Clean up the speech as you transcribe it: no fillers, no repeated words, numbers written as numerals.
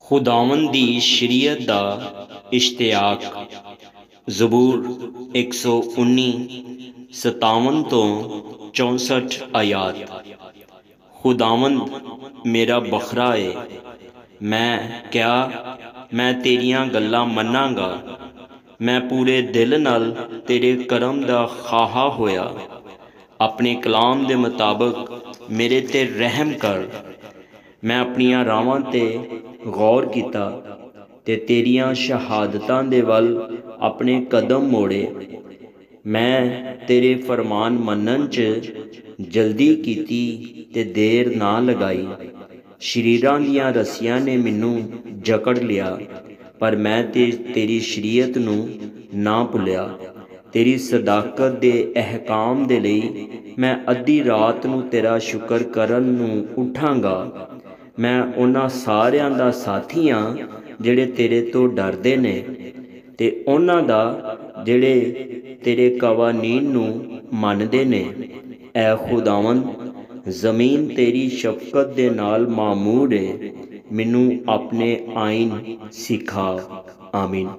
खुदावंद दी शरीयत दा इश्तियाक। ज़बूर 119 57 तो 64 आयात। खुदावंद मेरा बखरा है, मैं तेरियां गल्लां मन्नांगा। मैं पूरे दिल नाल तेरे करम दा खाहा होया। अपने कलाम दे मुताबिक मेरे ते रहम कर। मैं अपनियां रावां ते गौर किता ते तेरियां शहादतां दे वल अपने कदम मोड़े। मैं तेरे फरमान मनन च जल्दी कीती ते देर ना लगाई। शरीरां दियां रस्सियां ने मैनू जकड़ लिया, पर मैं तेरी शरीयत नू ना भुलिया। तेरी सदाकत दे अहकाम दे लई मैं अद्धी रात नू तेरा शुक्र करन नू उठांगा। मैं उन्हां सारियां दा साथी हाँ जिहड़े तेरे तो डरदे ने, ते उन्हां दा जिहड़े तेरे कवानीन नू मनदे ने। ऐ खुदावंद, ज़मीन तेरी शफकत दे नाल मामूर है। मैनू अपने आइन सिखा। आमीन।